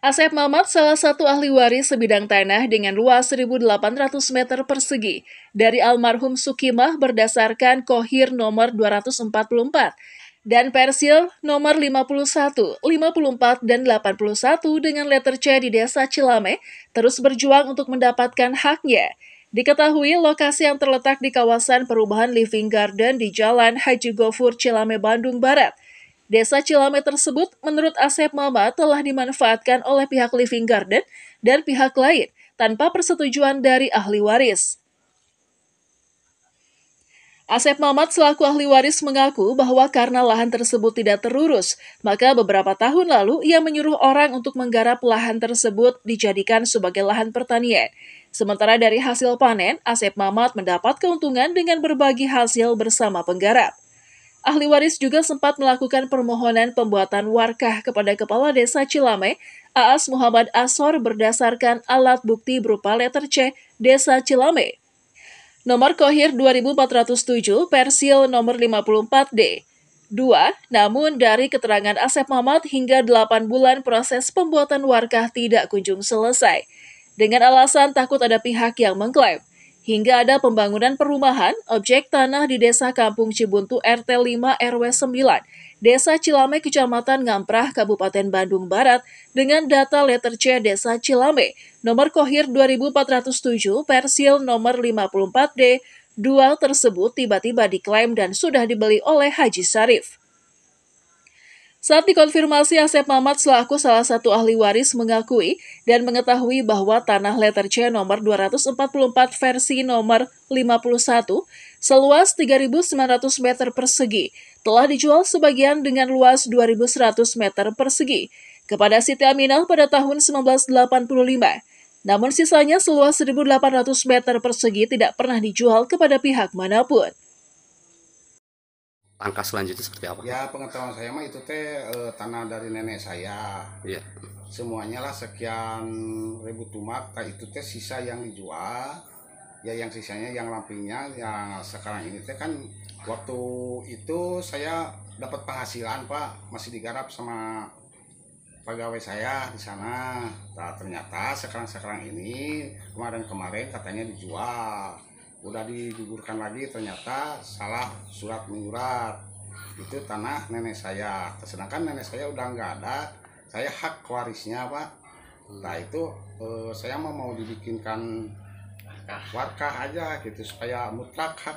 Asep Mamat salah satu ahli waris sebidang tanah dengan luas 1.800 meter persegi dari almarhum Sukimah berdasarkan Qohir nomor 244 dan Persil nomor 51, 54, dan 81 dengan letter C di Desa Cilame terus berjuang untuk mendapatkan haknya. Diketahui lokasi yang terletak di kawasan perumahan Living Garden di Jalan Haji Gofur Cilame, Bandung Barat. Desa Cilame tersebut menurut Asep Mamat telah dimanfaatkan oleh pihak Living Garden dan pihak lain tanpa persetujuan dari ahli waris. Asep Mamat selaku ahli waris mengaku bahwa karena lahan tersebut tidak terurus, maka beberapa tahun lalu ia menyuruh orang untuk menggarap lahan tersebut dijadikan sebagai lahan pertanian. Sementara dari hasil panen, Asep Mamat mendapat keuntungan dengan berbagi hasil bersama penggarap. Ahli waris juga sempat melakukan permohonan pembuatan warkah kepada Kepala Desa Cilame, Aas Muhammad Asor berdasarkan alat bukti berupa letter C Desa Cilame. Nomor Qohir 2407, Persil nomor 54D. 2. Namun dari keterangan Asep Mamat hingga 8 bulan proses pembuatan warkah tidak kunjung selesai. Dengan alasan takut ada pihak yang mengklaim. Hingga ada pembangunan perumahan, objek tanah di Desa Kampung Cibuntu RT 5 RW 9, Desa Cilame, Kecamatan Ngamprah, Kabupaten Bandung Barat, dengan data letter C Desa Cilame, nomor Qohir 2407, Persil nomor 54D, 2 tersebut tiba-tiba diklaim dan sudah dibeli oleh Haji Sarif. Saat dikonfirmasi, Asep Mamat selaku salah satu ahli waris mengakui dan mengetahui bahwa tanah letter C nomor 244 versi nomor 51 seluas 3.900 meter persegi telah dijual sebagian dengan luas 2.100 meter persegi kepada Siti Aminah pada tahun 1985. Namun sisanya seluas 1.800 meter persegi tidak pernah dijual kepada pihak manapun. Langkah selanjutnya seperti apa? Ya, pengetahuan saya mah itu tanah dari nenek saya. Iya. Semuanya lah sekian ribu tumak, itu sisa yang dijual. Ya yang sisanya yang lampinya yang sekarang ini kan waktu itu saya dapat penghasilan Pak, masih digarap sama pegawai saya di sana. Nah, ternyata sekarang ini kemarin katanya dijual. Udah digugurkan lagi, ternyata salah surat menyurat. Itu tanah nenek saya, sedangkan nenek saya udah nggak ada, saya hak warisnya Pak. Nah itu saya mau dibikinkan warkah aja gitu supaya mutlak hak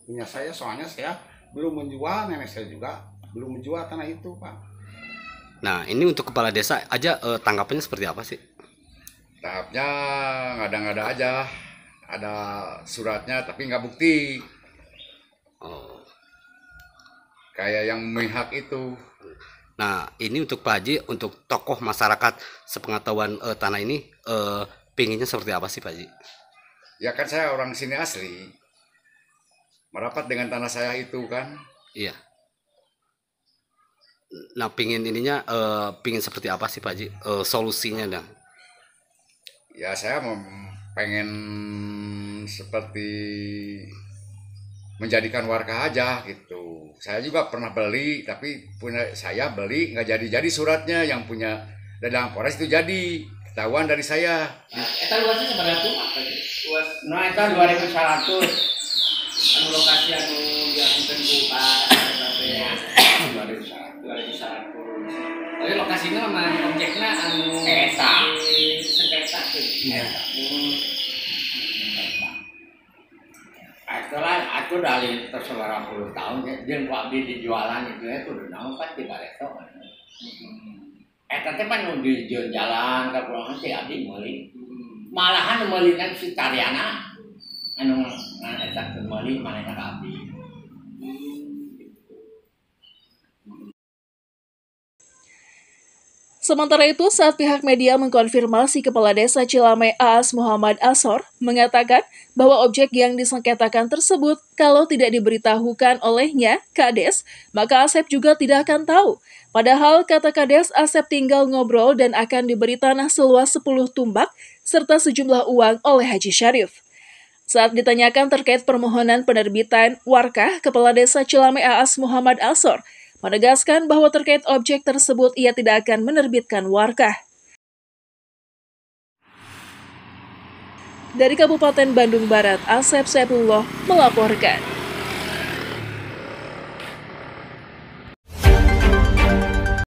punya saya, soalnya saya belum menjual, nenek saya juga belum menjual tanah itu Pak. Nah ini untuk kepala desa aja, tanggapannya seperti apa sih? Tahapnya ngada-ngada aja, ada suratnya tapi nggak bukti. Oh. Kayak yang memihak itu. Nah ini untuk Pak Haji, untuk tokoh masyarakat sepengetahuan tanah ini, pinginnya seperti apa sih Pak Haji? Ya kan saya orang sini asli, merapat dengan tanah saya itu kan. Iya. Nah pingin pingin seperti apa sih Pak Haji, solusinya dah? Ya saya pengen seperti menjadikan warga aja gitu. Saya juga pernah beli, tapi punya saya beli nggak jadi suratnya, yang punya Dadang Polres itu jadi ketahuan dari saya. Eta luasnya seberapa apa ya? Luas, no eta 2.100. Anu lokasi anu diakukan ku Pak 2.100. Tapi lokasinya mah objeknya anu eta. Sengketa tuh. Iya. Aku dari tersebarang puluh tahun dia Pak di jualan itu udah naon kan di Bareto. Eta teh pan nu di jalan ka pulang teh abdi meuli. Malahan meuli kan si Tariana anu eta teh meuli manehna ka abdi. Sementara itu, saat pihak media mengkonfirmasi Kepala Desa Cilame Aas Muhammad Asor mengatakan bahwa objek yang disengketakan tersebut kalau tidak diberitahukan olehnya, Kades, maka Asep juga tidak akan tahu. Padahal, kata Kades, Asep tinggal ngobrol dan akan diberi tanah seluas 10 tumbak serta sejumlah uang oleh Haji Sarif. Saat ditanyakan terkait permohonan penerbitan warkah, Kepala Desa Cilame Aas Muhammad Asor menegaskan bahwa terkait objek tersebut ia tidak akan menerbitkan warkah. Dari Kabupaten Bandung Barat, Asep Saipullah melaporkan.